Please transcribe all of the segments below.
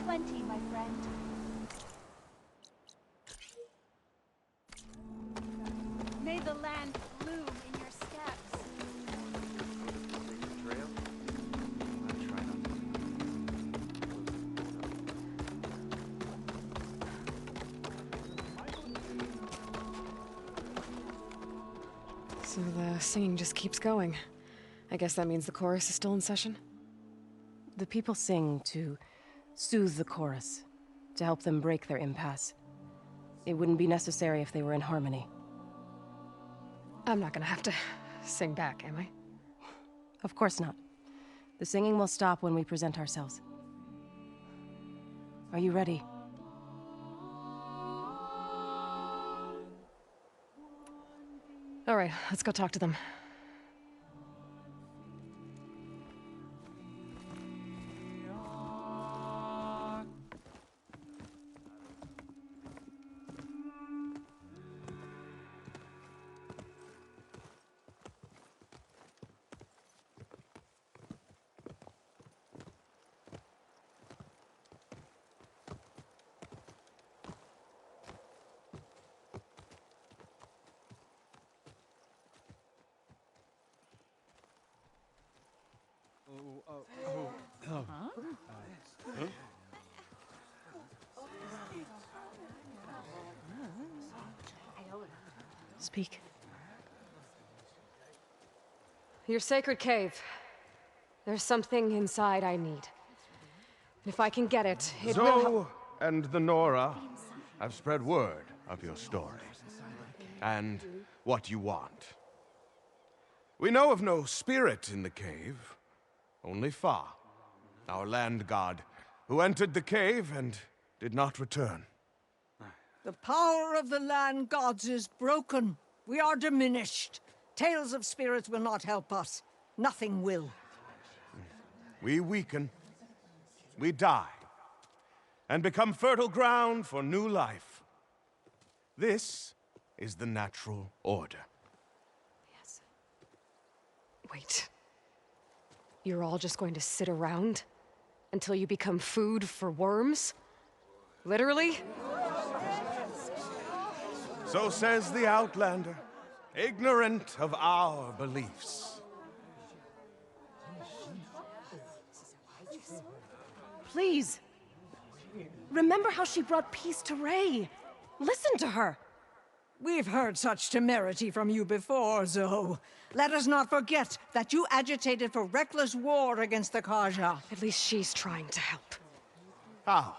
plenty, my friend. May the land bloom in your steps. Trail? I try not to. So the singing just keeps going. I guess that means the chorus is still in session? The people sing to soothe the chorus, to help them break their impasse. It wouldn't be necessary if they were in harmony. I'm not gonna have to sing back, am I? Of course not. The singing will stop when we present ourselves. Are you ready? All right, let's go talk to them. Speak. Your sacred cave. There's something inside I need. If I can get it, it will help. Zoe and the Nora have spread word of your story, and what you want. We know of no spirit in the cave, only Fa, our land god, who entered the cave and did not return. The power of the land gods is broken. We are diminished. Tales of spirits will not help us. Nothing will. We weaken, we die, and become fertile ground for new life. This is the natural order. Yes. Wait. You're all just going to sit around until you become food for worms? Literally? So says the Outlander, ignorant of our beliefs. Please. Remember how she brought peace to Ray. Listen to her. We've heard such temerity from you before, Zoe. Let us not forget that you agitated for reckless war against the Kaja. At least she's trying to help. How?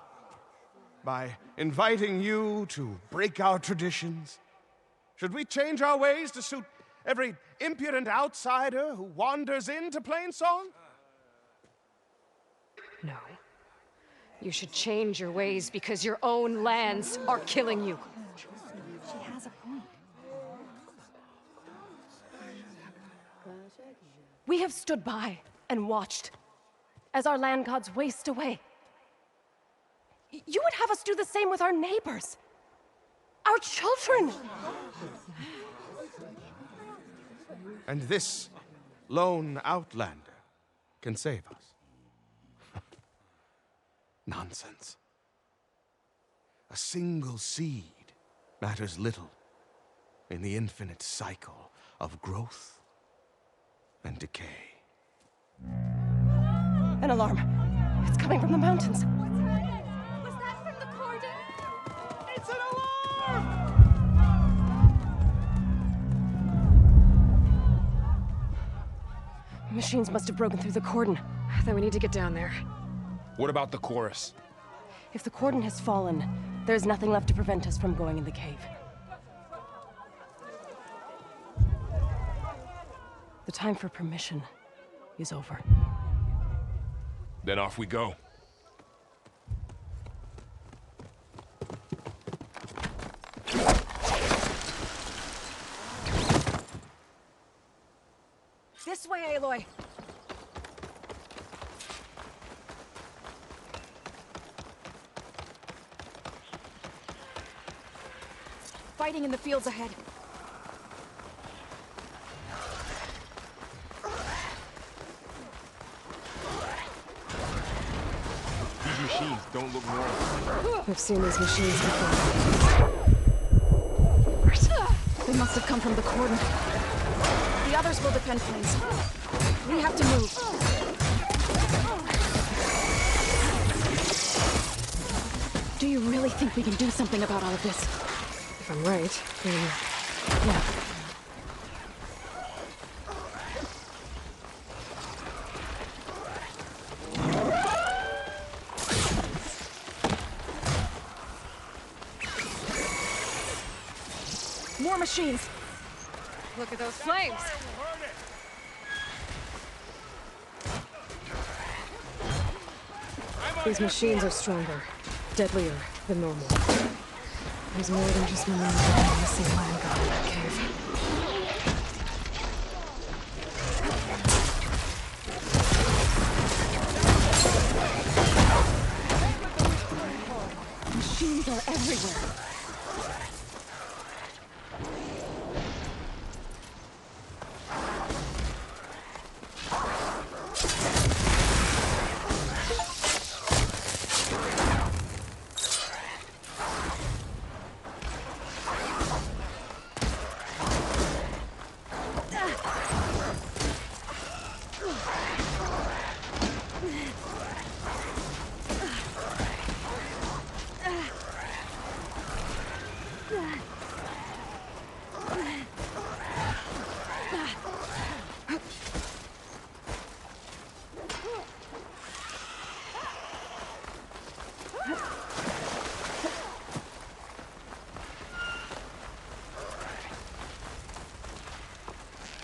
By inviting you to break our traditions? Should we change our ways to suit every impudent outsider who wanders into Plainsong? No. You should change your ways because your own lands are killing you. She has a point. We have stood by and watched as our land gods waste away. You would have us do the same with our neighbors, our children. And this lone outlander can save us. Nonsense. A single seed matters little in the infinite cycle of growth and decay. An alarm. It's coming from the mountains. Was that from the cordon? It's an alarm! Machines must have broken through the cordon. Then we need to get down there. What about the chorus? If the cordon has fallen, there's nothing left to prevent us from going in the cave. The time for permission is over. Then off we go. This way, Aloy. Fighting in the fields ahead. Use your machines don't look normal. I've seen these machines before. They must have come from the cordon. The others will defend planes. We have to move. Do you really think we can do something about all of this? If I'm right, then yeah. More machines! Look at those flames! These machines are stronger, deadlier than normal. There's more than just one missing land god in that cave. Machines are everywhere.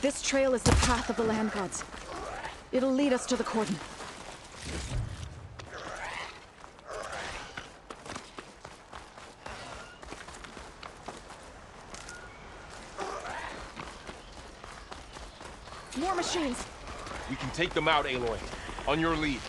This trail is the path of the land gods. It'll lead us to the cordon. More machines! We can take them out, Aloy. On your lead.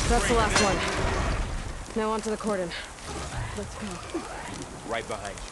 That's the last one. Now onto the cordon. Let's go. Right behind you.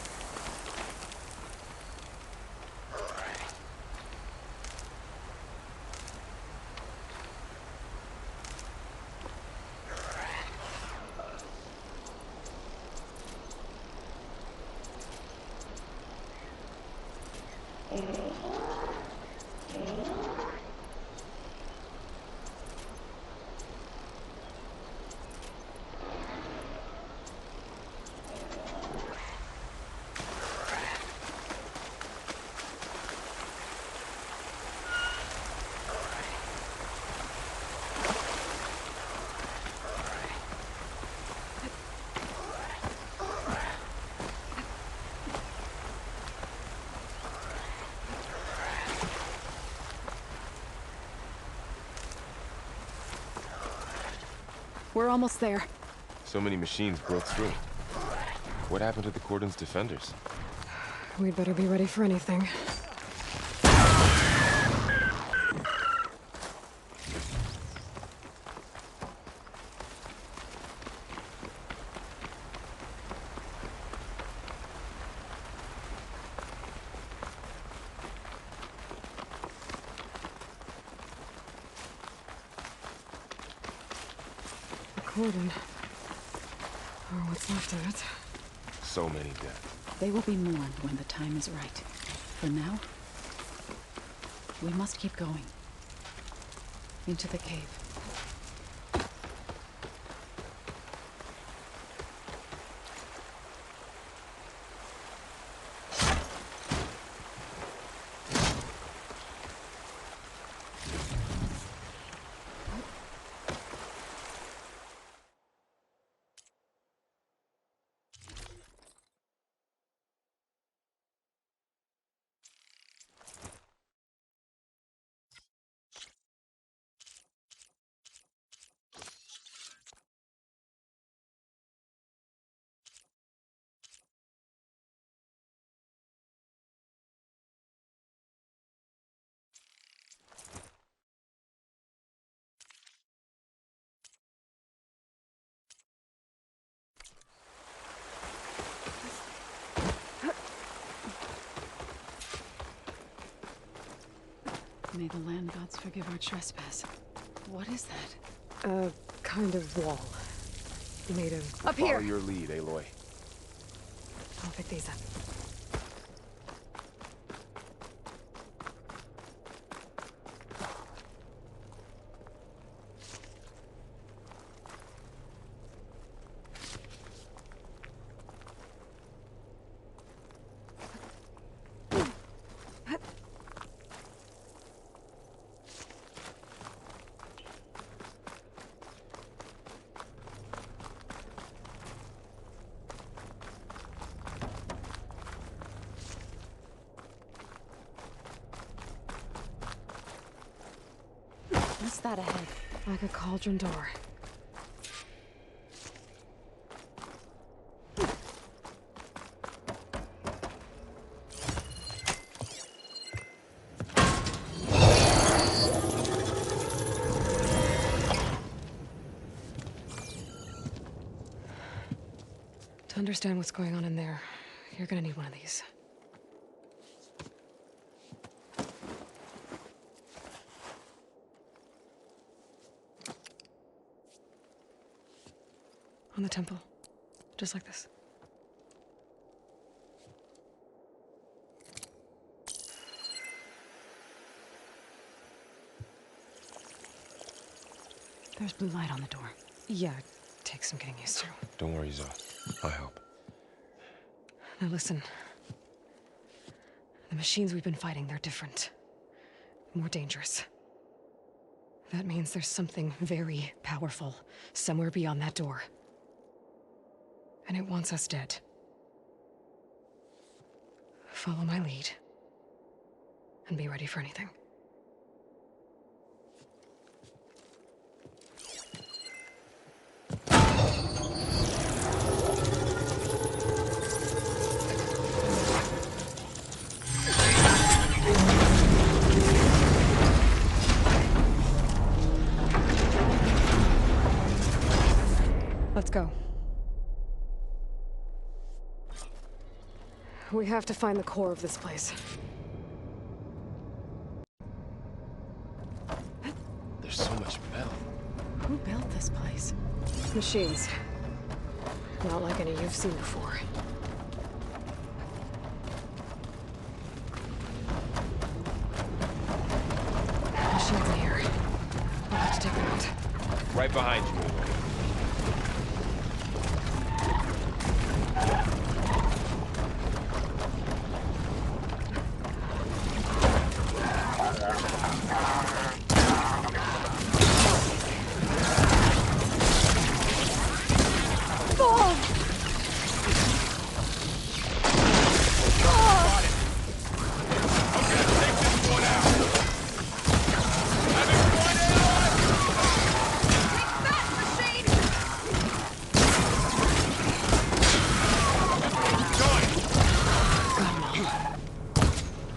We're almost there. So many machines broke through. What happened to the cordon's defenders? We'd better be ready for anything. The cordon. Or what's left of it. so many dead. They will be mourned when the time is right. For now, we must keep going. Into the cave. May the land gods forgive our trespass. What is that? A kind of wall. Made of... Up Follow here! your lead, Aloy. I'll pick these up. What's that ahead? Like a cauldron door. To understand what's going on in there, you're gonna need one of these. On the temple. Just like this. There's blue light on the door. Yeah, it takes some getting used to. Don't worry, Zoe. I'll help. Now listen. The machines we've been fighting, they're different. More dangerous. That means there's something very powerful somewhere beyond that door. And it wants us dead. Follow my lead. And be ready for anything. Let's go. We have to find the core of this place. There's so much metal. Who built this place? Machines. Not like any you've seen before. Machines in here. I'll have to take them out. Right behind you, Aloy.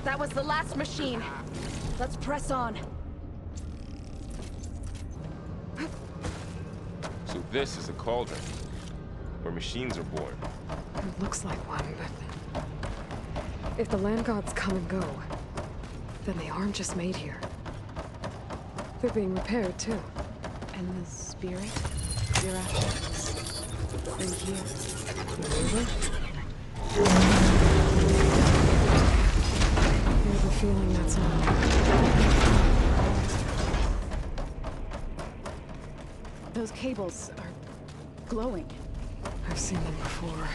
That was the last machine. Let's press on. So this is a cauldron, where machines are born. It looks like one, but... if the land gods come and go, then they aren't just made here. They're being repaired, too. And the spirit you're after is in here. Really? I have a feeling that's all. Those cables are glowing. I've seen them before.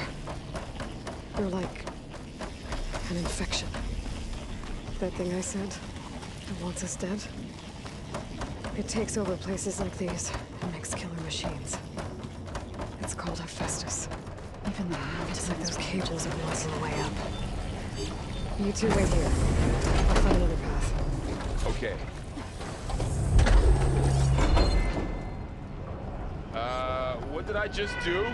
They're like an infection. That thing I said that wants us dead. It takes over places like these and makes killer machines. It's called Hephaestus. Even the It's like those cables are blocking the way up. You two wait here. I'll find another path. Okay. What did I just do?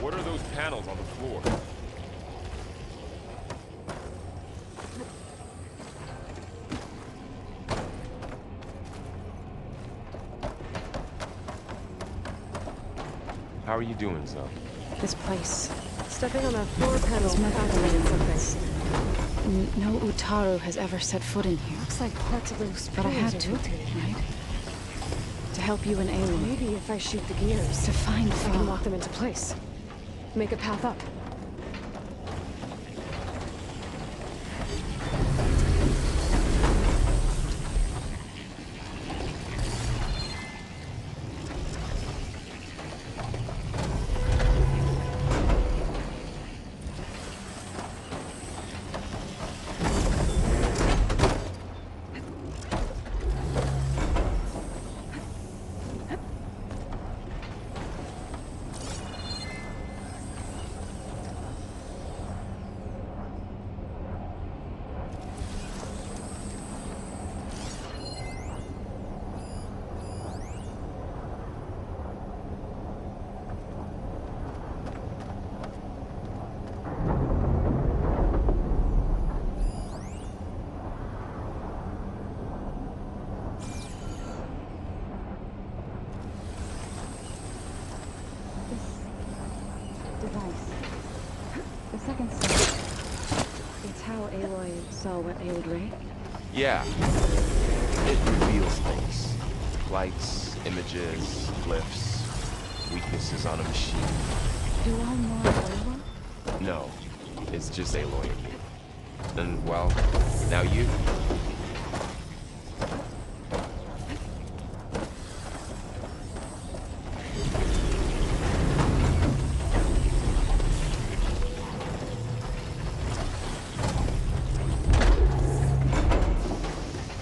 What are those panels on the floor? How are you doing, Zoe? This place. Stepping on that floor panel It's meant to activated be something. No Utaru has ever set foot in here. Looks like parts of those But I pillars had are to, rotating. right? To help you and Aloy. Maybe if I shoot the gears, To find I can Fa. lock them into place. Make a path up. Device. The second step. It's how Aloy saw what ailed Ray. Yeah. It reveals things. Lights, images, glyphs, weaknesses on a machine. Do all more Aloy? No, it's just Aloy and me. And, well, now you.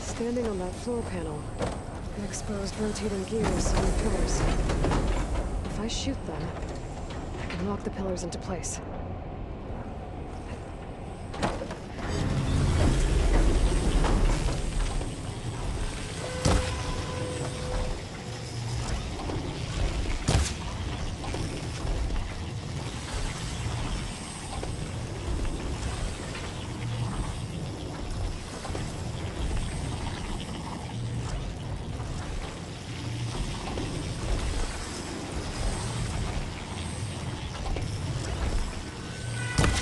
Standing on that floor panel, the exposed rotating gears on the pillars. If I shoot them, I can lock the pillars into place.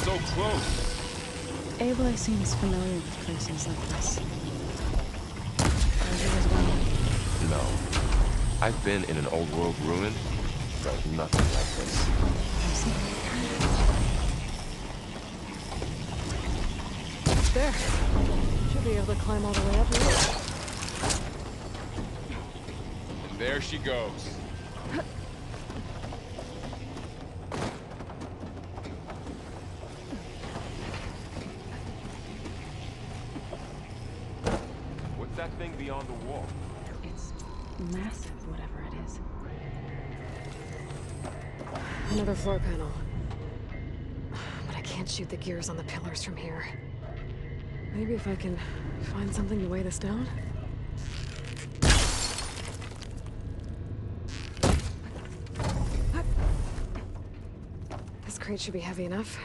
So close. Aloy seems familiar with places like this. Are you as well? No. I've been in an old world ruin, but nothing like this. I see. There. Should be able to climb all the way up here. And there she goes. What's that thing beyond the wall? It's massive, whatever it is. Another floor panel. But I can't shoot the gears on the pillars from here. Maybe if I can find something to weigh this down? This crate should be heavy enough.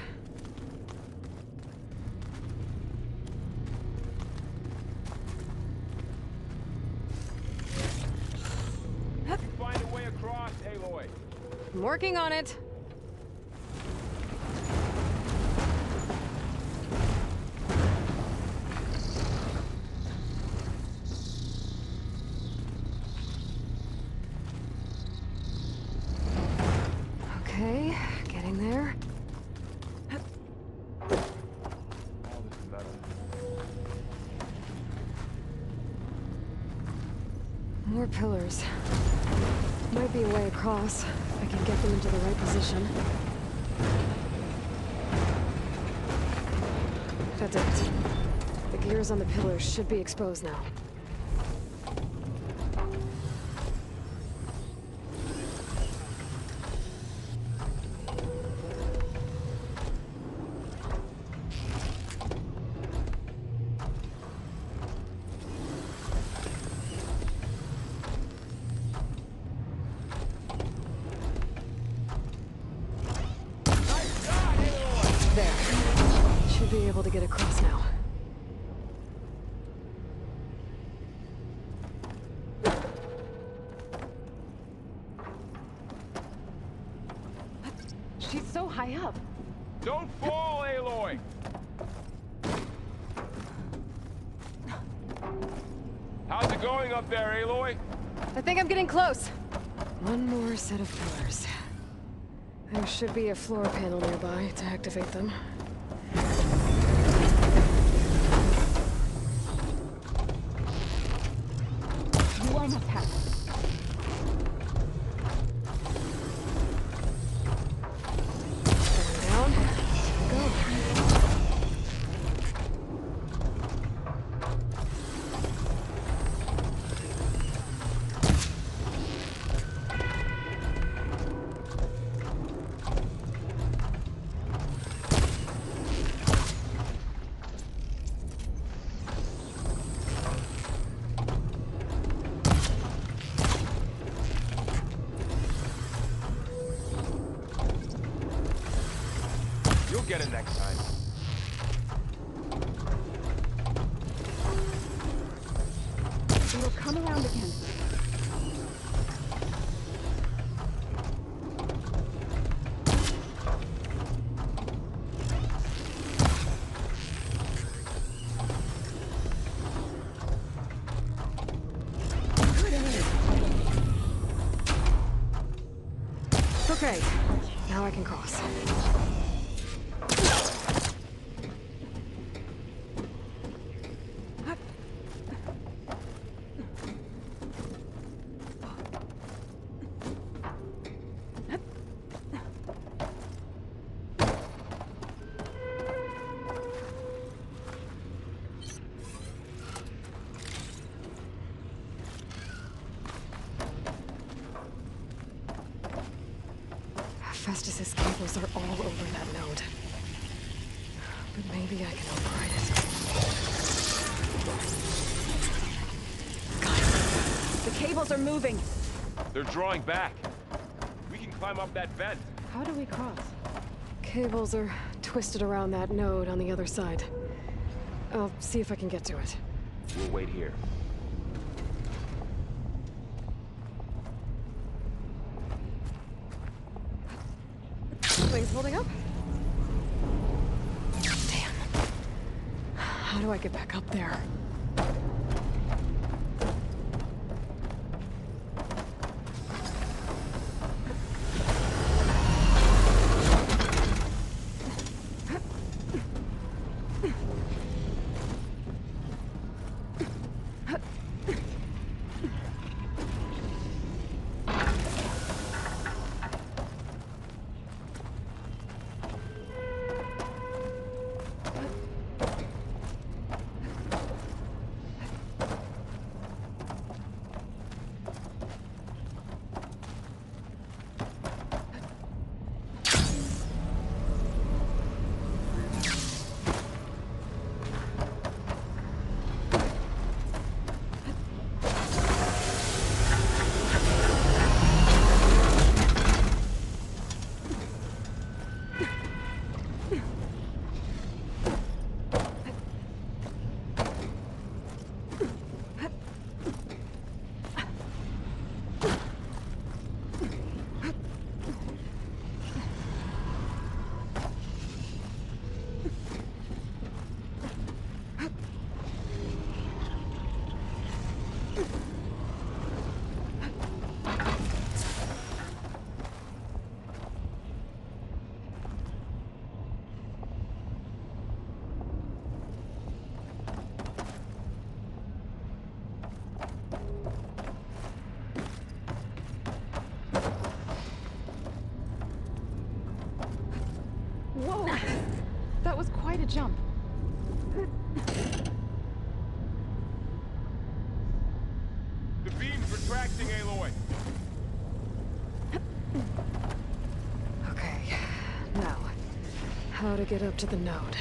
working on it. Okay, getting there. More pillars. Might be a way across, if I can get them into the right position. That did it. The gears on the pillars should be exposed now. There. Should be able to get across now. She's so high up. Don't fall, Aloy! How's it going up there, Aloy? I think I'm getting close. One more set of pillars. There should be a floor panel nearby to activate them. You almost have it. Down. Go. You'll get it next time. It'll come around again. Okay. Now I can cross. Festus's cables are all over that node. But maybe I can override it. Gaia, The cables are moving. They're drawing back. We can climb up that vent. How do we cross? cables are twisted around that node on the other side. I'll see if I can get to it. We'll wait here. Things holding up? Damn. How do I get back up there? That was quite a jump. The beam's retracting, Aloy. Okay, now, how to get up to the node.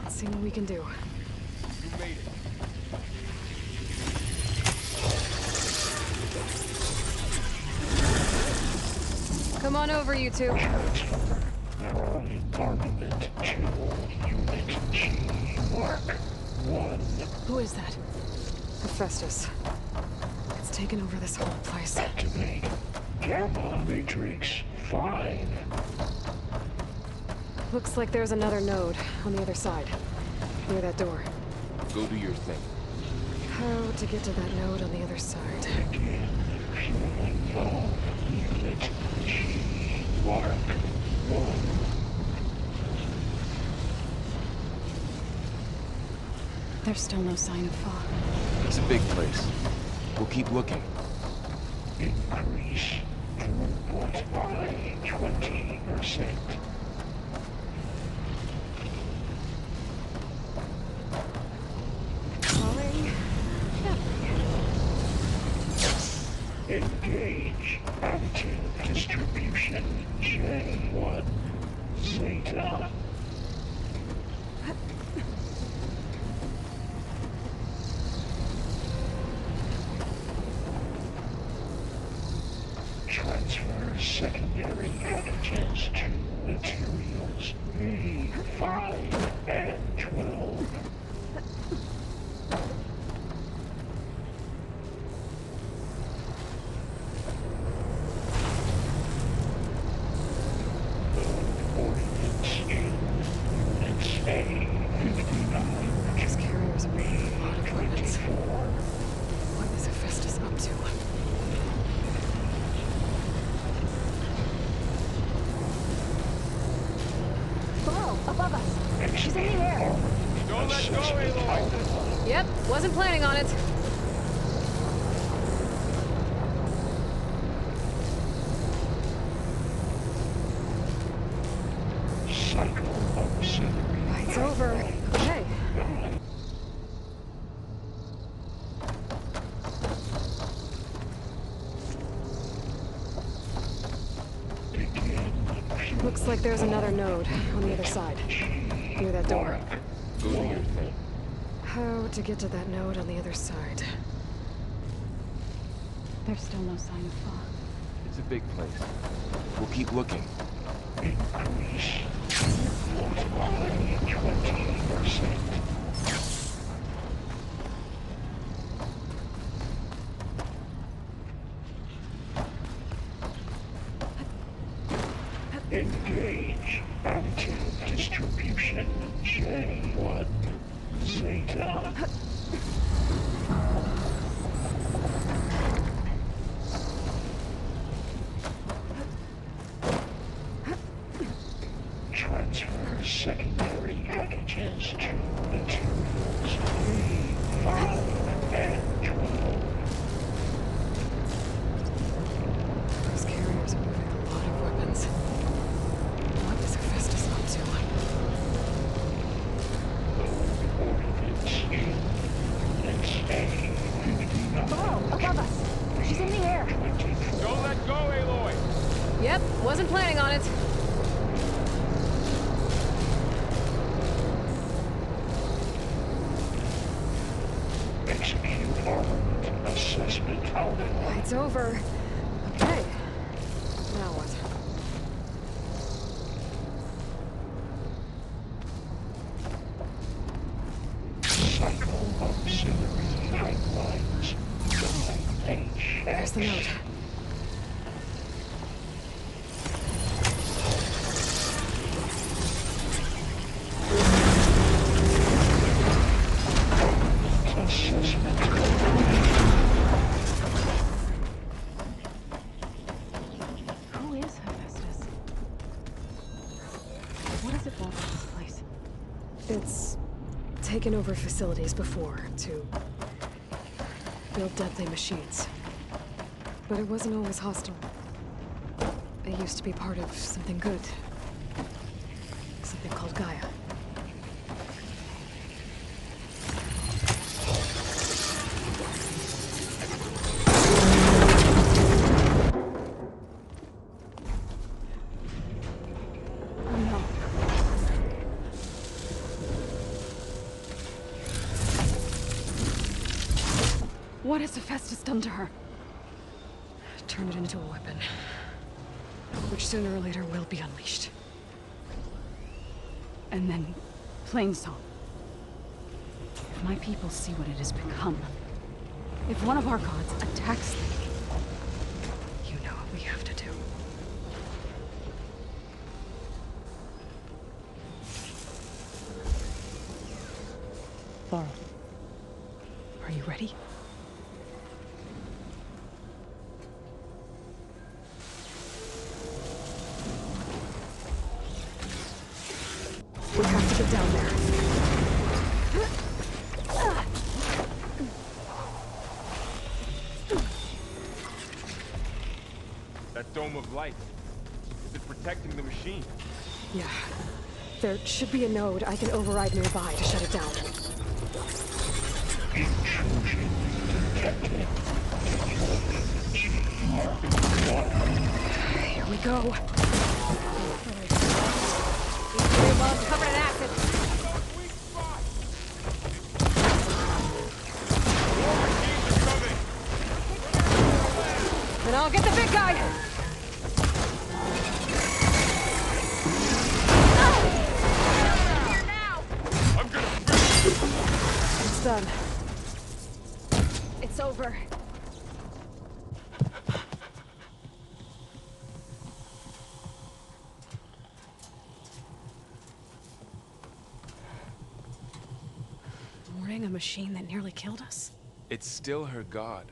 Let's see what we can do. You made it. Come on over, you two. Who is that? Hephaestus. It's taken over this whole place. Activate Gamma Matrix 5. Looks like there's another node on the other side, near that door. Go do your thing. How to get to that node on the other side? Again, fueling valve unit G Mark 1. There's still no sign of fog. It's a big place. We'll keep looking. Increase throughput by 20%. Engage active distribution J1 Zeta. Transfer secondary antigens to materials A5 and 12. These carriers are bringing a lot of weapons. What is Hephaestus up to? Below, above us. She's in the air. Don't let go, Aloy! Yep, wasn't planning on it. Looks like there's another node on the other side, near that door. Go do your thing. How to get to that node on the other side? There's still no sign of fog. It's a big place. We'll keep looking. Increase. Mortality 20%. Engage active distribution J1 Zeta. Transfer secondary packages to materials 3, 5, and 12. Those carriers are moving a lot of weapons. What is Hephaestus up to? Ordnance in. Let's say 59. Oh, above us! She's in the air! 24. Don't let go, Aloy! Yep, wasn't planning on it. Execute armament assessment outline. It's over. Okay. Now what? Cycle auxiliary pipelines. IH. There's the note. Assessment. Who is Hephaestus? What does it want with this place? It's taken over facilities before to build deadly machines. But it wasn't always hostile. It used to be part of something good. Something called Gaia. Oh no. What has Hephaestus done to her? Turn it into a weapon. Which sooner or later will be unleashed. And then, Plainsong. If my people see what it has become, if one of our gods attacks them, You know what we have to do. Laurel, Are you ready? We have to get down there. That dome of light. Is it protecting the machine? Yeah. There should be a node I can override nearby to shut it down. Intrusion detected. Here we go. These bombs covered in acid. Then I'll get the big guy! I'm gonna finish it! It's done. It's over. Mooring a machine that nearly killed us? It's still her god.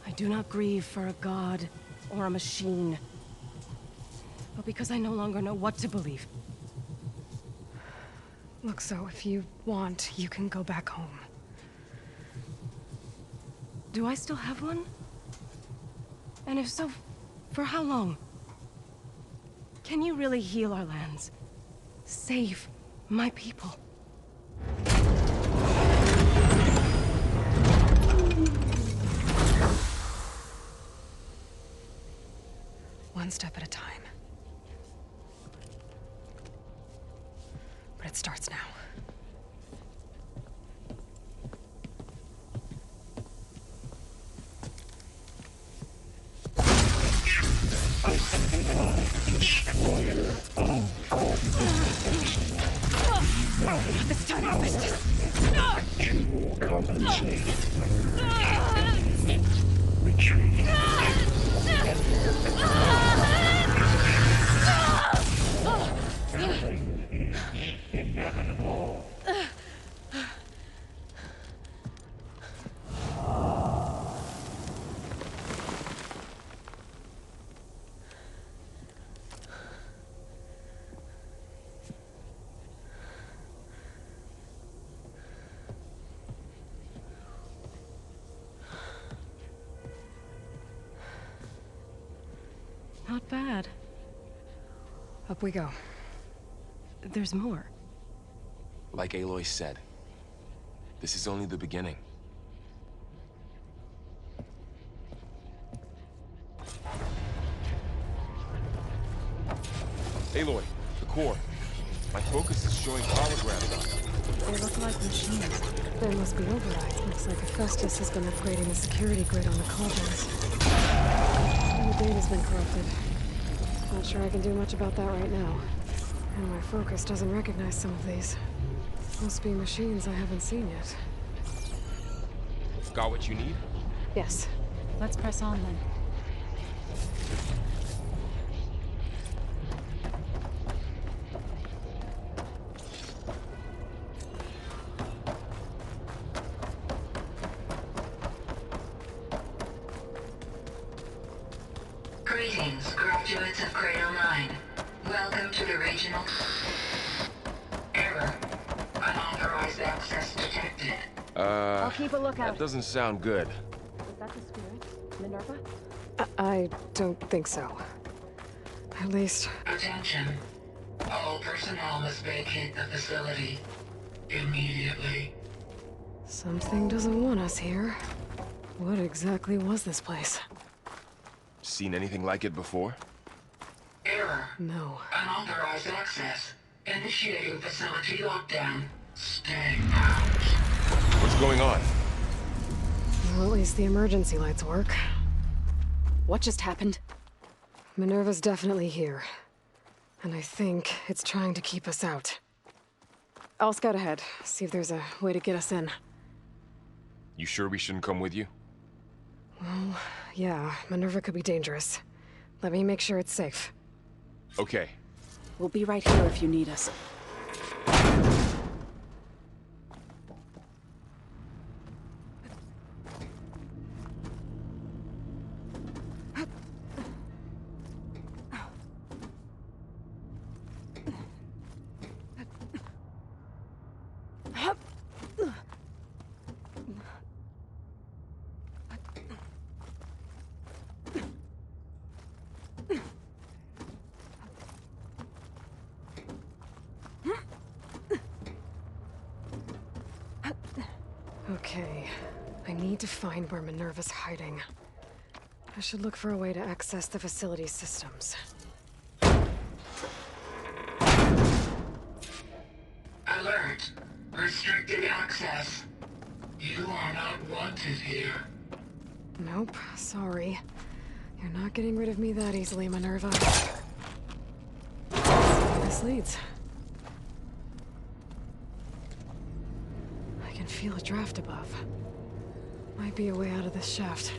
I do not grieve for a god or a machine, but because I no longer know what to believe. Look, so if you want, you can go back home. Do I still have one? And if so, for how long? Can you really heal our lands? Save my people? Well, one step at a time. But it starts now. This time I'll fist it. You will compensate. Retreat. Nothing is inevitable. Not bad. Up we go. There's more. Like Aloy said, this is only the beginning. Aloy, the core. My focus is showing holograms. They look like machines. There must be override. Looks like Hephaestus has been upgrading the security grid on the cauldrons. And the data's been corrupted. Not sure I can do much about that right now. And my focus doesn't recognize some of these. Must be machines I haven't seen yet. Got what you need? Yes. Let's press on then. Greetings, graduates of Cradle 9. Welcome to the regional... Error. Unauthorized access detected. I'll keep a lookout. That doesn't sound good. Is that the spirit? Minerva? I don't think so. At least... Attention. All personnel must vacate the facility. Immediately. something doesn't want us here. What exactly was this place? Seen anything like it before? Error. No. Unauthorized access. Initiating facility lockdown. Stay out. What's going on? Well, at least the emergency lights work. What just happened? Minerva's definitely here. And I think it's trying to keep us out. I'll scout ahead, see if there's a way to get us in. You sure we shouldn't come with you? Well, yeah, Minerva could be dangerous. Let me make sure it's safe. Okay. We'll be right here if you need us. Okay, I need to find where Minerva's hiding. I should look for a way to access the facility's systems. Alert. Restricted access. You are not wanted here. Nope, sorry. You're not getting rid of me that easily, Minerva. Let's see where this leads. I can feel a draft above. Might be a way out of this shaft.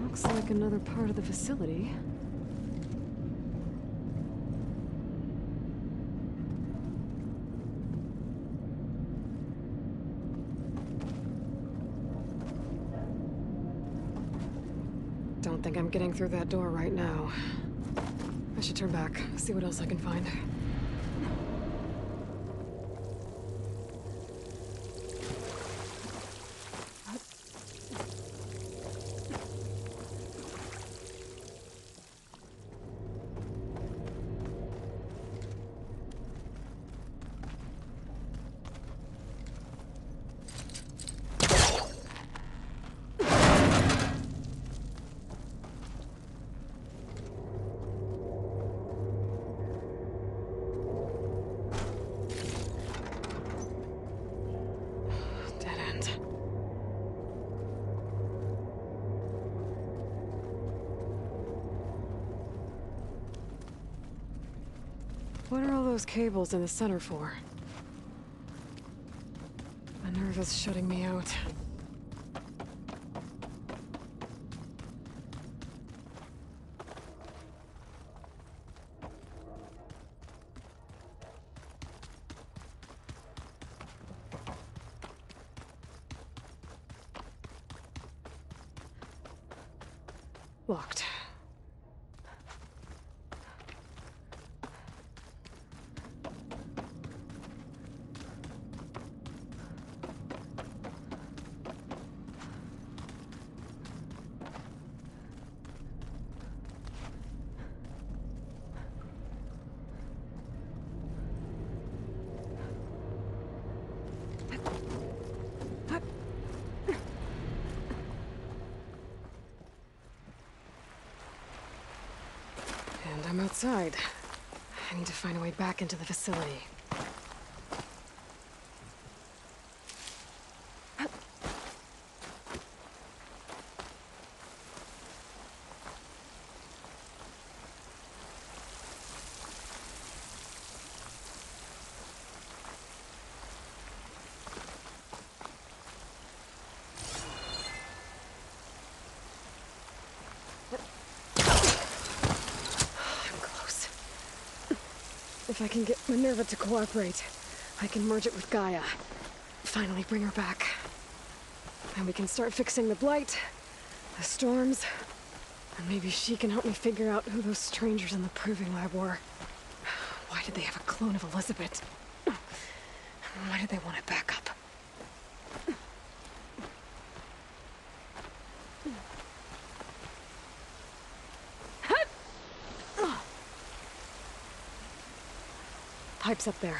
Looks like another part of the facility. Don't think I'm getting through that door right now. I should turn back, see what else I can find. What are all those cables in the center for? My nerve is shutting me out. Locked. And I'm outside. I need to find a way back into the facility. If I can get Minerva to cooperate, I can merge it with Gaia. Finally bring her back. And we can start fixing the blight, the storms, and maybe she can help me figure out who those strangers in the proving lab were. Why did they have a clone of Elizabeth? Why did they want it back up? Pipes up there.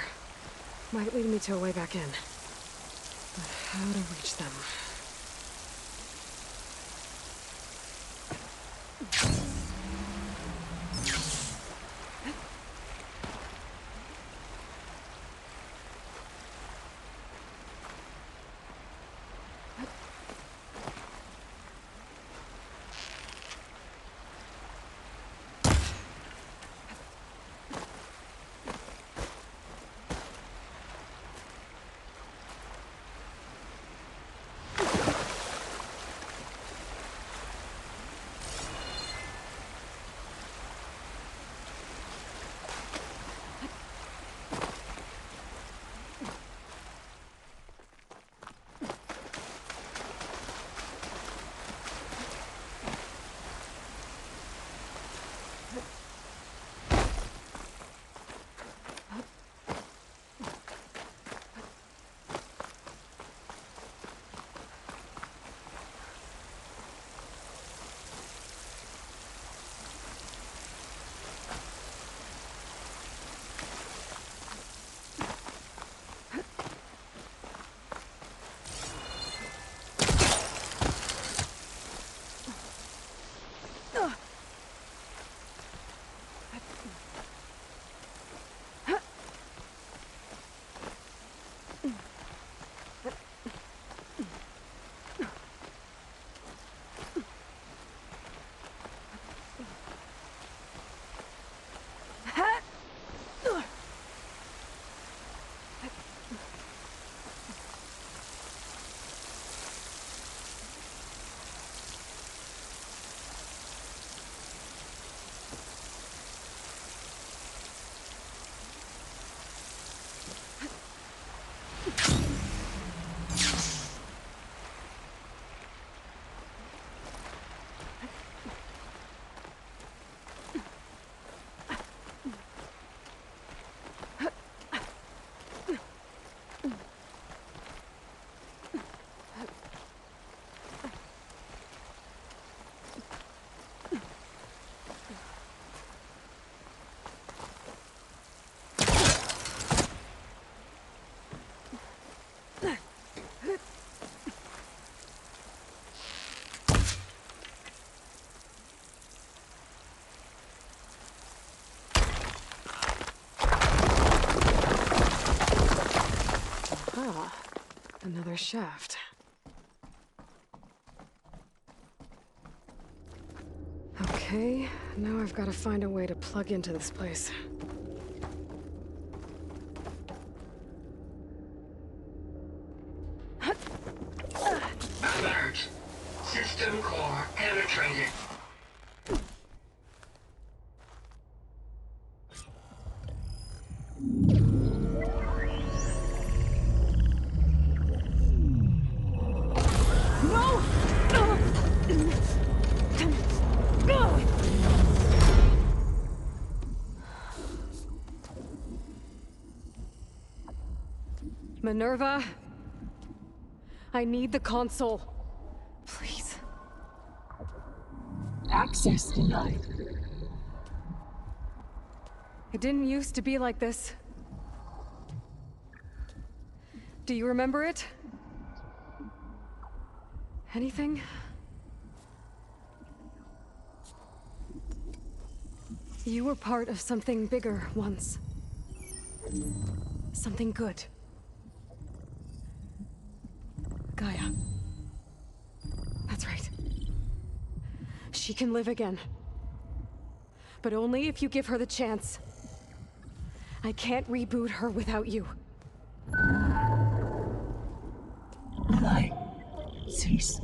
Might lead me to a way back in. But how to reach them? Another shaft. Okay, now I've got to find a way to plug into this place. core penetrated. Minerva, I need the console. Please. Access denied. It didn't used to be like this. Do you remember it? Anything? You were part of something bigger once. Something good. Gaia. That's right. She can live again. But only if you give her the chance. I can't reboot her without you. Aloy, cease.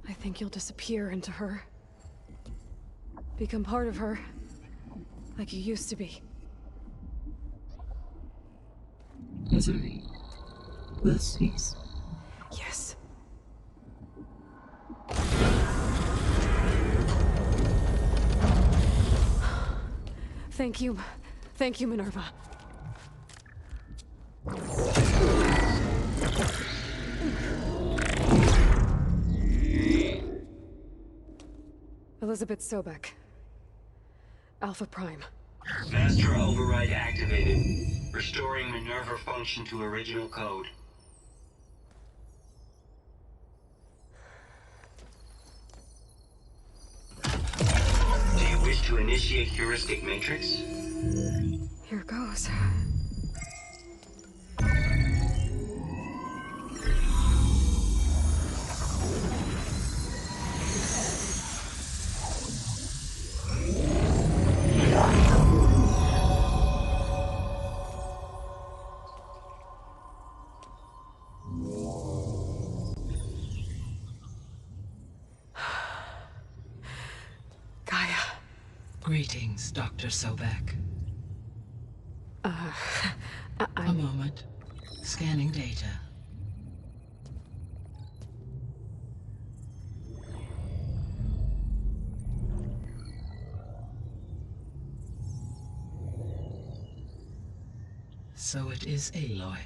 I think you'll disappear into her. Become part of her. Like you used to be. Misery will cease. Yes. Thank you. Thank you, Minerva. Elizabeth Sobek. Alpha Prime. Master override activated. Restoring Minerva function to original code. Do you wish to initiate heuristic matrix? Here goes. Gaia. Greetings, Dr. Sobek. A moment. Scanning data. So it is Aloy,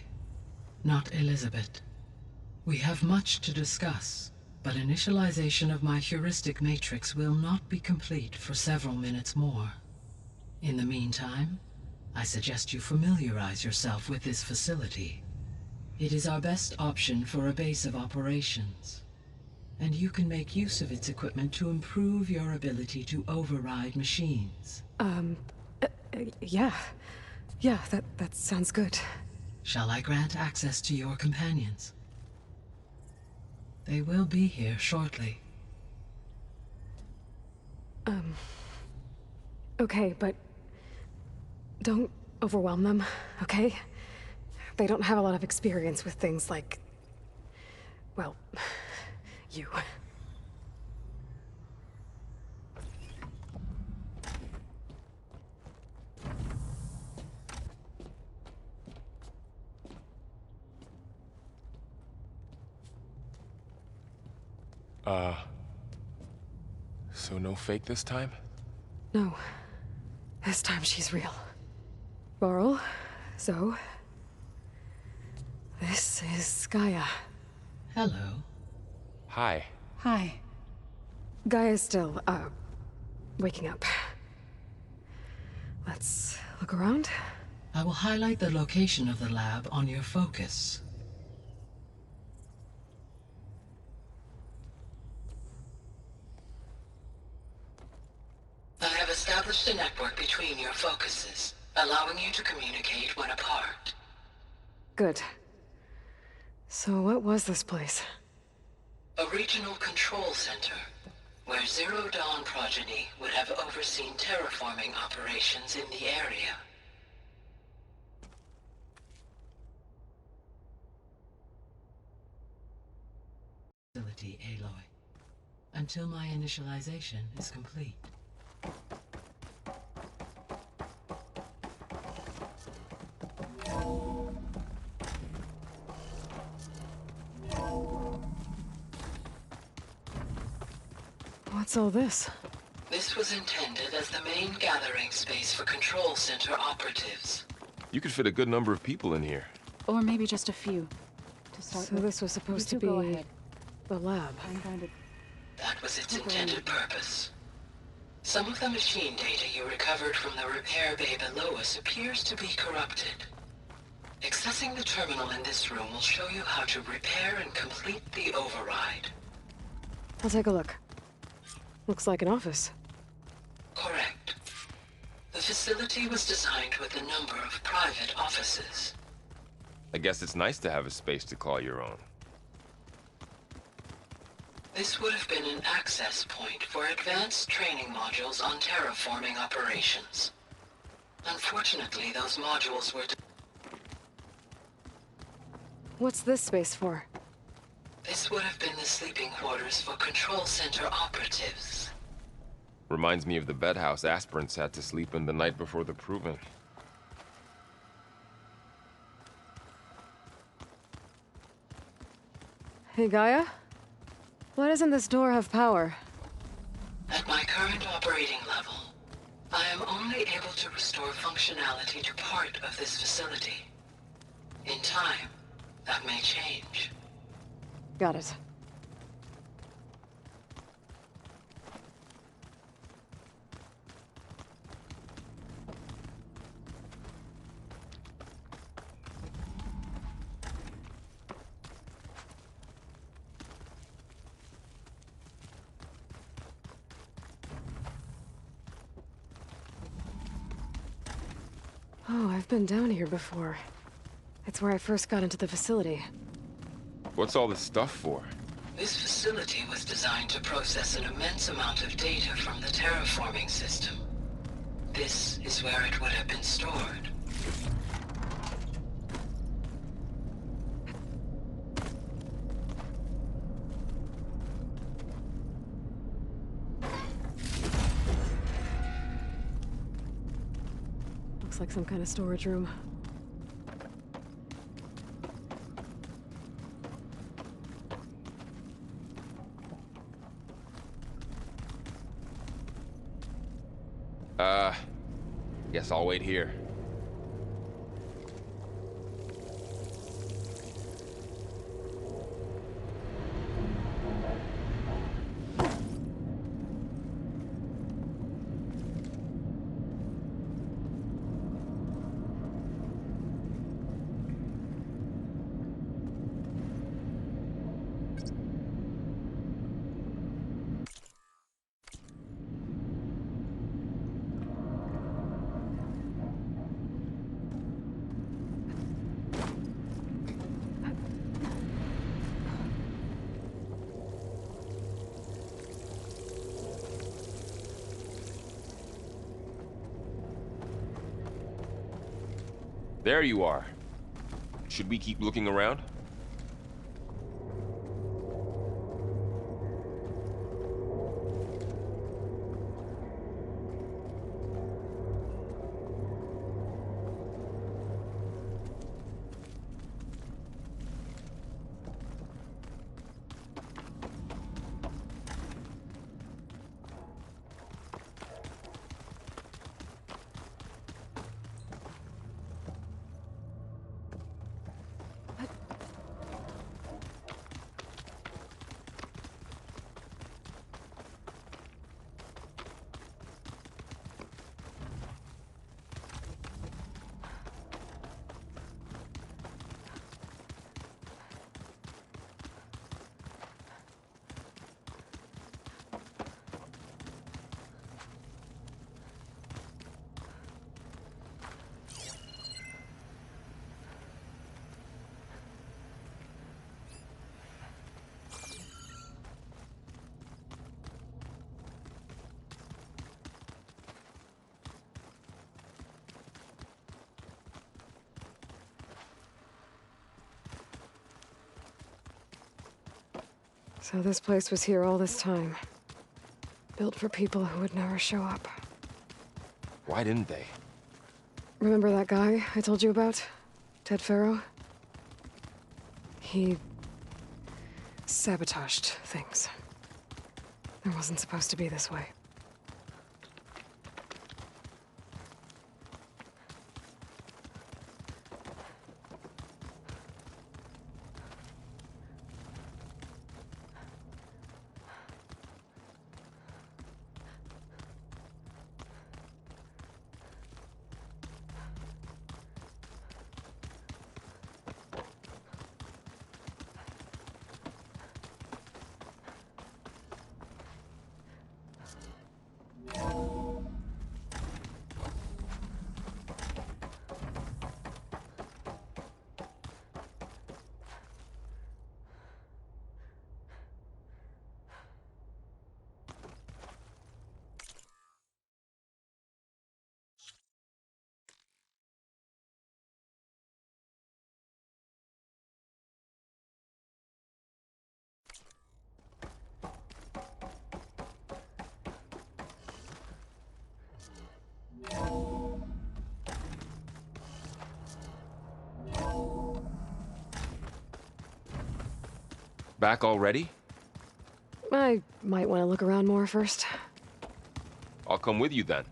not Elizabeth. We have much to discuss, but initialization of my heuristic matrix will not be complete for several minutes more. In the meantime, I suggest you familiarize yourself with this facility. It is our best option for a base of operations, and you can make use of its equipment to improve your ability to override machines. Yeah. Yeah, that sounds good. Shall I grant access to your companions? They will be here shortly. Okay, but don't overwhelm them, okay? They don't have a lot of experience with things like, well, you. So no fake this time? No. This time she's real. Varl, Zoe. This is Gaia. Hello. Hi. Hi. Gaia's still, waking up. Let's look around. I will highlight the location of the lab on your focus. I have established a network between your focuses, allowing you to communicate when apart. Good. So what was this place? A regional control center, where Zero Dawn progeny would have overseen terraforming operations in the area. Facility, Aloy. until my initialization is complete. What's all this? This was intended as the main gathering space for control center operatives. You could fit a good number of people in here. Or maybe just a few. To start So with. this was supposed to You two go be ahead. the lab. I'm going to... That was its intended purpose. Some of the machine data you recovered from the repair bay below us appears to be corrupted. Accessing the terminal in this room will show you how to repair and complete the override. I'll take a look. Looks like an office. Correct. The facility was designed with a number of private offices. I guess it's nice to have a space to call your own. This would have been an access point for advanced training modules on terraforming operations. Unfortunately, those modules were... What's this space for? This would have been the sleeping quarters for control center operatives. Reminds me of the bedhouse aspirants had to sleep in the night before the proving. Hey, Gaia? Why doesn't this door have power? At my current operating level, I am only able to restore functionality to part of this facility. In time, that may change. Got it. Oh, I've been down here before. It's where I first got into the facility. What's all this stuff for? This facility was designed to process an immense amount of data from the terraforming system. This is where it would have been stored. Looks like some kind of storage room. Guess I'll wait here. There you are. Should we keep looking around? So this place was here all this time. Built for people who would never show up. Why didn't they? Remember that guy I told you about? Ted Farrow? He sabotaged things. It wasn't supposed to be this way. Back already? I might want to look around more first. I'll come with you then.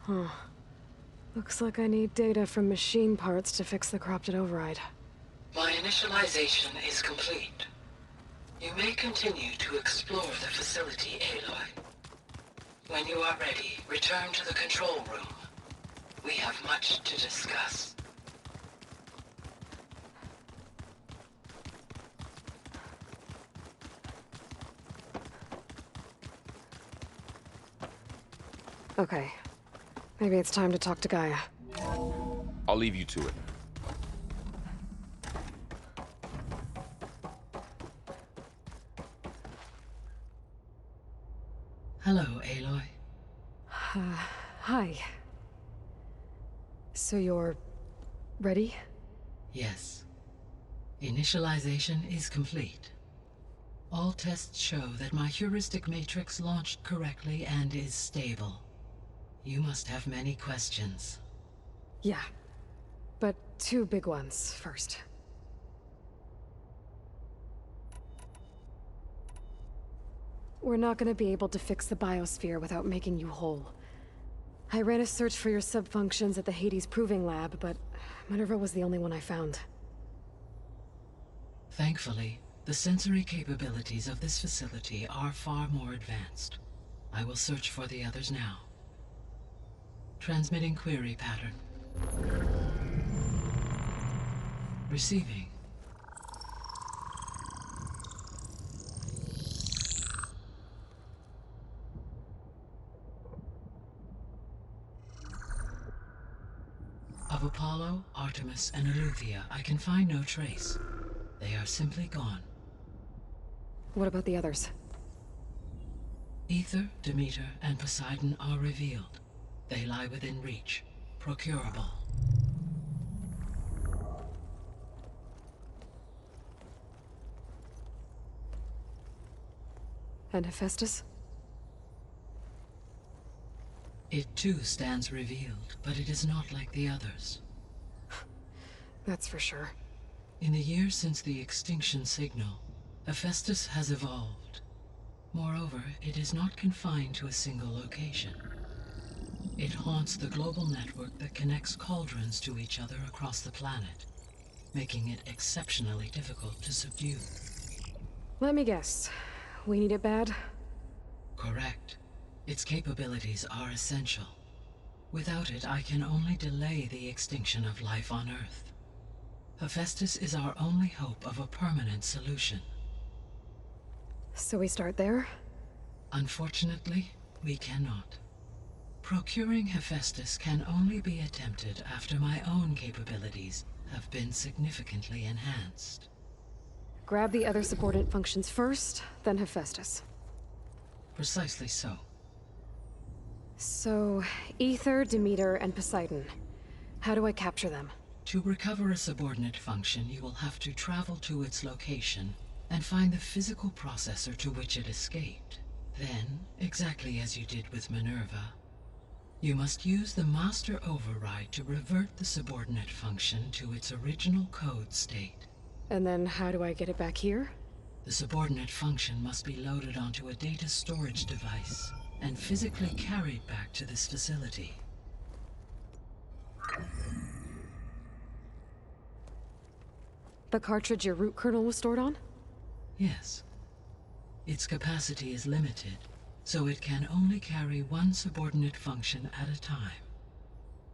Huh. Looks like I need data from machine parts to fix the corrupted override. My initialization is complete. You may continue to explore the facility, Aloy. When you are ready, return to the control room. We have much to discuss. Okay. Maybe it's time to talk to Gaia. I'll leave you to it. Hello, Aloy. Hi. So you're... ready? Yes. Initialization is complete. All tests show that my heuristic matrix launched correctly and is stable. You must have many questions. Yeah. But two big ones first. We're not gonna be able to fix the biosphere without making you whole. I ran a search for your subfunctions at the Hades Proving Lab, but Minerva was the only one I found. Thankfully, the sensory capabilities of this facility are far more advanced. I will search for the others now. Transmitting query pattern. Receiving. Of Apollo, Artemis, and Eleuthia, I can find no trace. They are simply gone. What about the others? Ether, Demeter, and Poseidon are revealed. They lie within reach, procurable. And Hephaestus? It too stands revealed, but it is not like the others. That's for sure. In the years since the extinction signal, Hephaestus has evolved. Moreover, it is not confined to a single location. It haunts the global network that connects cauldrons to each other across the planet, making it exceptionally difficult to subdue. Let me guess. We need it bad? Correct. Its capabilities are essential. Without it, I can only delay the extinction of life on Earth. Hephaestus is our only hope of a permanent solution. So we start there? Unfortunately, we cannot. Procuring Hephaestus can only be attempted after my own capabilities have been significantly enhanced. Grab the other subordinate functions first, then Hephaestus. Precisely so. So, Ether, Demeter, and Poseidon. How do I capture them? To recover a subordinate function, you will have to travel to its location and find the physical processor to which it escaped. Then, exactly as you did with Minerva, you must use the master override to revert the subordinate function to its original code state. And then how do I get it back here? The subordinate function must be loaded onto a data storage device and physically carried back to this facility. The cartridge your root kernel was stored on? Yes. Its capacity is limited, so it can only carry one subordinate function at a time.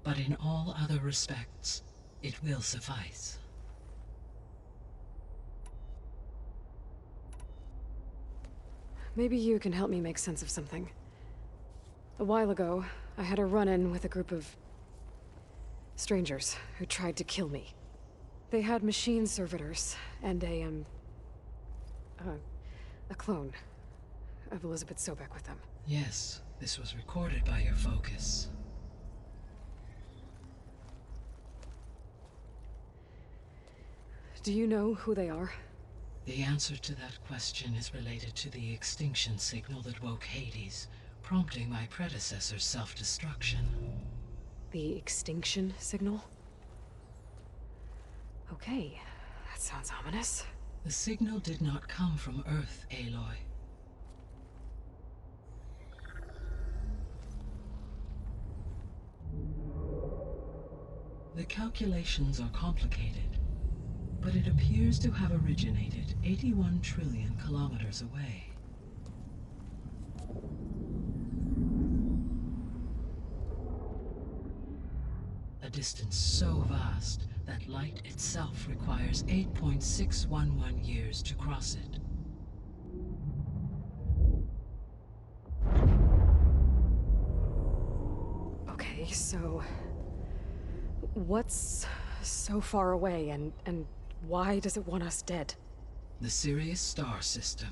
But in all other respects, it will suffice. Maybe you can help me make sense of something. A while ago, I had a run-in with a group of strangers who tried to kill me. They had machine servitors and a clone of Elizabeth Sobek with them. Yes, this was recorded by your focus. Do you know who they are? The answer to that question is related to the extinction signal that woke Hades, prompting my predecessor's self-destruction. The extinction signal? Okay, that sounds ominous. The signal did not come from Earth, Aloy. The calculations are complicated, but it appears to have originated 81 trillion kilometers away. A distance so vast that light itself requires 8.611 years to cross it. Okay, so what's so far away and why does it want us dead? The Sirius star system.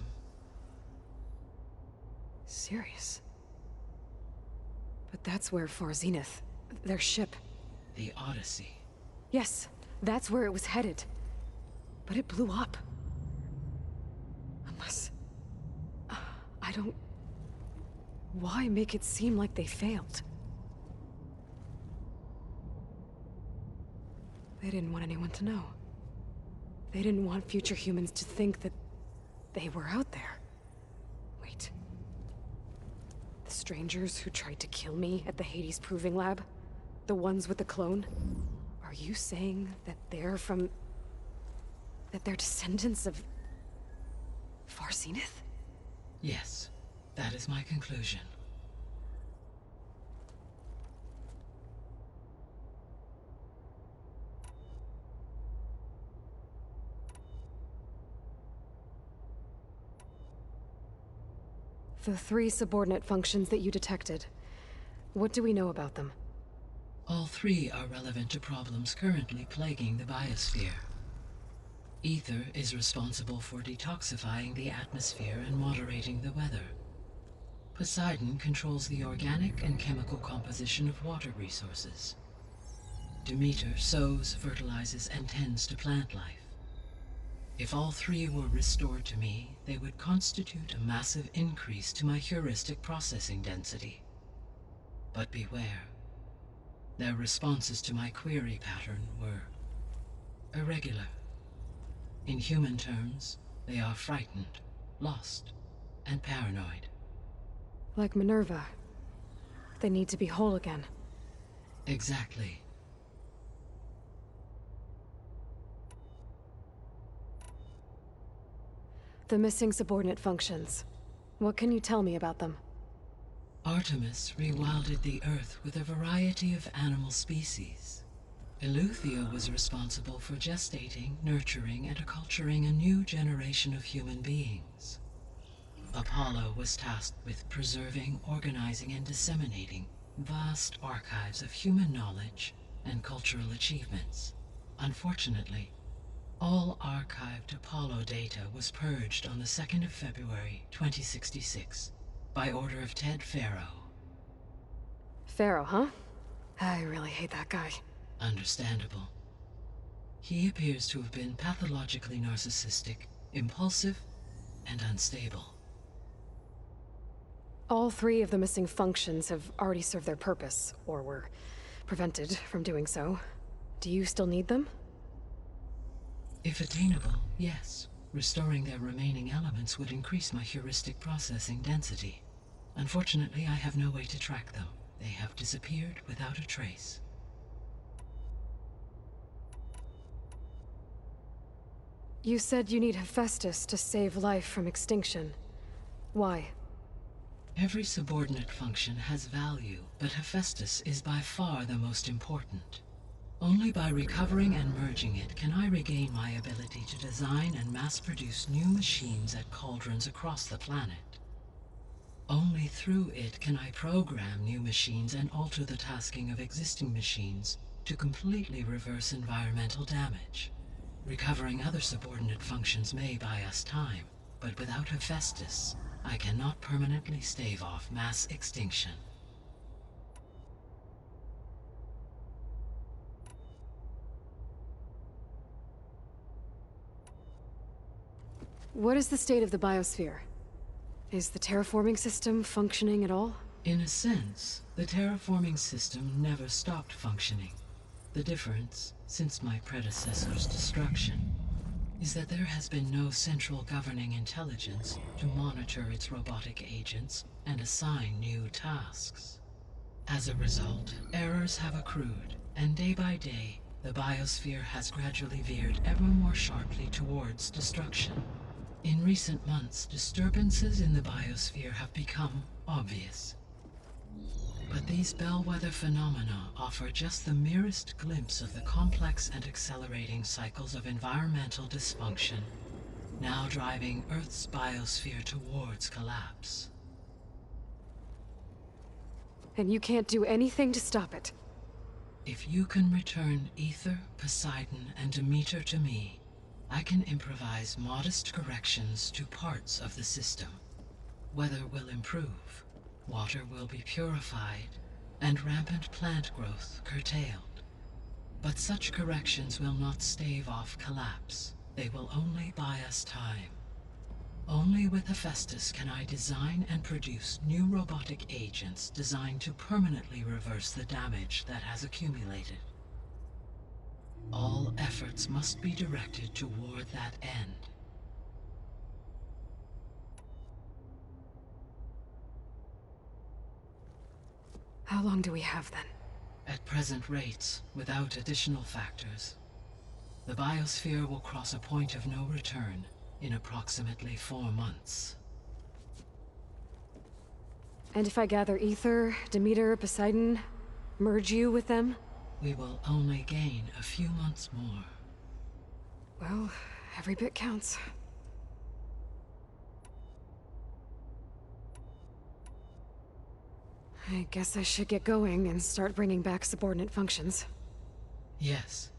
Sirius? But that's where Far Zenith, their ship. The Odyssey. Yes, that's where it was headed. But it blew up. Unless... I don't... Why make it seem like they failed? They didn't want anyone to know. They didn't want future humans to think that they were out there. Wait. The strangers who tried to kill me at the Hades Proving Lab? The ones with the clone? Are you saying that they're from... that they're descendants of... Far Zenith? Yes, that is my conclusion. The 3 subordinate functions that you detected. What do we know about them? All 3 are relevant to problems currently plaguing the biosphere. Ether is responsible for detoxifying the atmosphere and moderating the weather. Poseidon controls the organic and chemical composition of water resources. Demeter sows, fertilizes, and tends to plant life. If all 3 were restored to me, they would constitute a massive increase to my heuristic processing density. But beware. Their responses to my query pattern were irregular. In human terms, they are frightened, lost, and paranoid. Like Minerva. They need to be whole again. Exactly. The missing subordinate functions. What can you tell me about them? Artemis rewilded the Earth with a variety of animal species. Eleuthia was responsible for gestating, nurturing, and acculturating a new generation of human beings. Apollo was tasked with preserving, organizing, and disseminating vast archives of human knowledge and cultural achievements. Unfortunately, all archived Apollo data was purged on the 2nd of February, 2066, by order of Ted Farrow. Pharaoh, huh? I really hate that guy. Understandable. He appears to have been pathologically narcissistic, impulsive, and unstable. All 3 of the missing functions have already served their purpose, or were prevented from doing so. Do you still need them? If attainable, yes. Restoring their remaining elements would increase my heuristic processing density. Unfortunately, I have no way to track them. They have disappeared without a trace. You said you need Hephaestus to save life from extinction. Why? Every subordinate function has value, but Hephaestus is by far the most important. Only by recovering and merging it can I regain my ability to design and mass-produce new machines at cauldrons across the planet. Only through it can I program new machines and alter the tasking of existing machines to completely reverse environmental damage. Recovering other subordinate functions may buy us time, but without Hephaestus, I cannot permanently stave off mass extinction. What is the state of the biosphere? Is the terraforming system functioning at all? In a sense, the terraforming system never stopped functioning. The difference, since my predecessor's destruction, is that there has been no central governing intelligence to monitor its robotic agents and assign new tasks. As a result, errors have accrued, and day by day, the biosphere has gradually veered ever more sharply towards destruction. In recent months, disturbances in the biosphere have become obvious. But these bellwether phenomena offer just the merest glimpse of the complex and accelerating cycles of environmental dysfunction, now driving Earth's biosphere towards collapse. And you can't do anything to stop it? If you can return Ether, Poseidon, and Demeter to me, I can improvise modest corrections to parts of the system. Weather will improve, water will be purified, and rampant plant growth curtailed. But such corrections will not stave off collapse. They will only buy us time. Only with Hephaestus can I design and produce new robotic agents designed to permanently reverse the damage that has accumulated. All efforts must be directed toward that end. How long do we have then? At present rates, without additional factors, the biosphere will cross a point of no return in approximately 4 months. And if I gather Ether, Demeter, Poseidon, merge you with them? We will only gain a few months more. Well, every bit counts. I guess I should get going and start bringing back subordinate functions. Yes.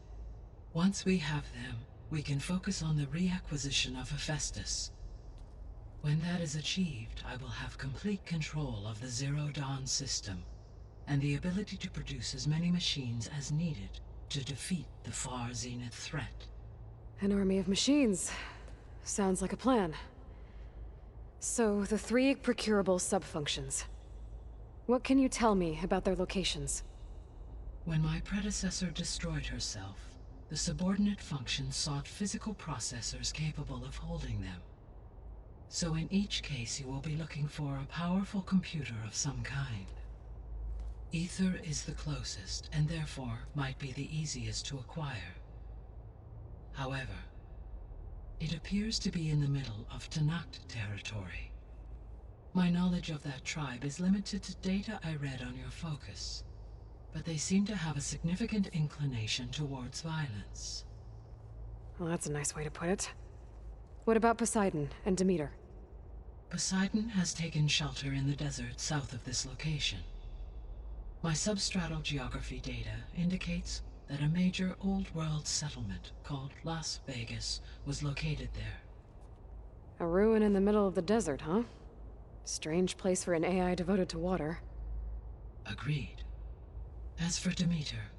Once we have them, we can focus on the reacquisition of Hephaestus. When that is achieved, I will have complete control of the Zero Dawn system, and the ability to produce as many machines as needed to defeat the Far Zenith threat. An army of machines. Sounds like a plan. So, the 3 procurable sub-functions. What can you tell me about their locations? When my predecessor destroyed herself, the subordinate functions sought physical processors capable of holding them. So in each case you will be looking for a powerful computer of some kind. Ether is the closest, and therefore might be the easiest to acquire. However, it appears to be in the middle of Tanakh territory. My knowledge of that tribe is limited to data I read on your focus, but they seem to have a significant inclination towards violence. Well, that's a nice way to put it. What about Poseidon and Demeter? Poseidon has taken shelter in the desert south of this location. My substratal geography data indicates that a major old-world settlement called Las Vegas was located there. A ruin in the middle of the desert, huh? Strange place for an AI devoted to water. Agreed. As for Demeter,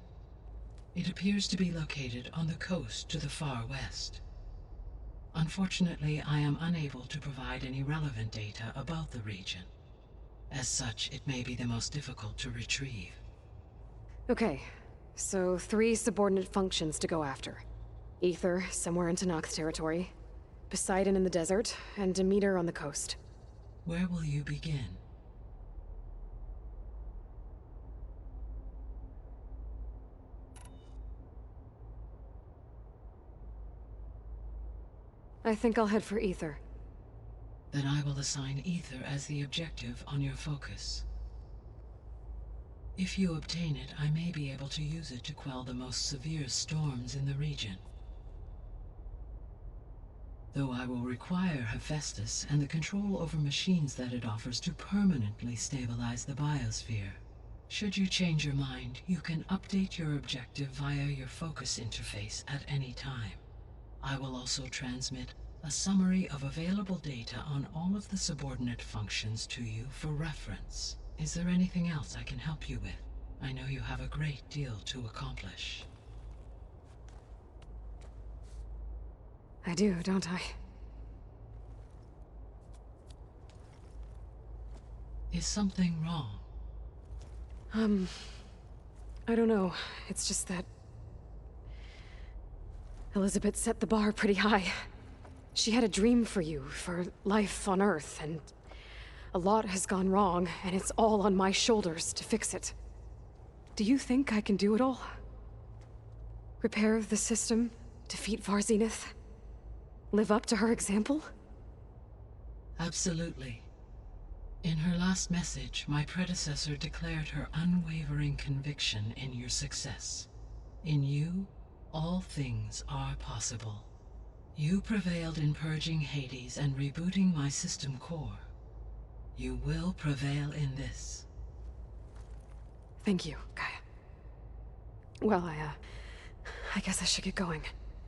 it appears to be located on the coast to the far west. Unfortunately, I am unable to provide any relevant data about the region. As such, it may be the most difficult to retrieve. Okay, so 3 subordinate functions to go after. Ether, somewhere in Tanakh territory, Poseidon in the desert, and Demeter on the coast. Where will you begin? I think I'll head for Ether. Then I will assign Ether as the objective on your focus. If you obtain it, I may be able to use it to quell the most severe storms in the region. Though I will require Hephaestus and the control over machines that it offers to permanently stabilize the biosphere. Should you change your mind, you can update your objective via your focus interface at any time. I will also transmit a summary of available data on all of the subordinate functions to you for reference. Is there anything else I can help you with? I know you have a great deal to accomplish. I do, don't I? Is something wrong? I don't know. It's just that Elizabeth set the bar pretty high. She had a dream for you, for life on Earth, and a lot has gone wrong, and it's all on my shoulders to fix it. Do you think I can do it all? Repair the system, defeat Far Zenith, live up to her example? Absolutely. In her last message, my predecessor declared her unwavering conviction in your success. In you, all things are possible. You prevailed in purging Hades and rebooting my system core. You will prevail in this. Thank you, Gaia. Well, I guess I should get going.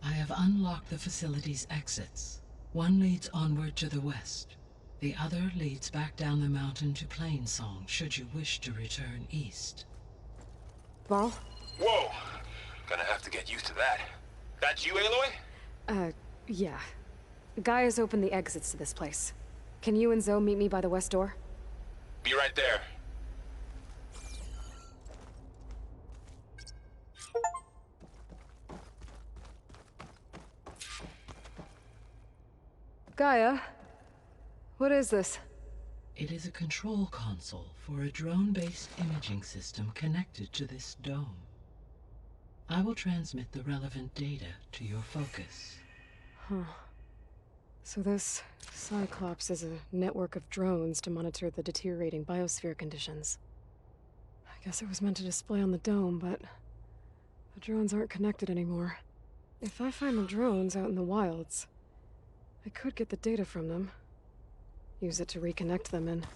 I have unlocked the facility's exits. One leads onward to the west. The other leads back down the mountain to Plainsong, should you wish to return east. Varl? Whoa! Gonna have to get used to that. That's you, Aloy? Yeah. Gaia's opened the exits to this place. Can you and Zoe meet me by the west door? Be right there. Gaia? What is this? It is a control console for a drone-based imaging system connected to this dome. I will transmit the relevant data to your focus. Huh. So this Cyclops is a network of drones to monitor the deteriorating biosphere conditions. I guess it was meant to display on the dome, but the drones aren't connected anymore. If I find the drones out in the wilds, I could get the data from them, use it to reconnect them, and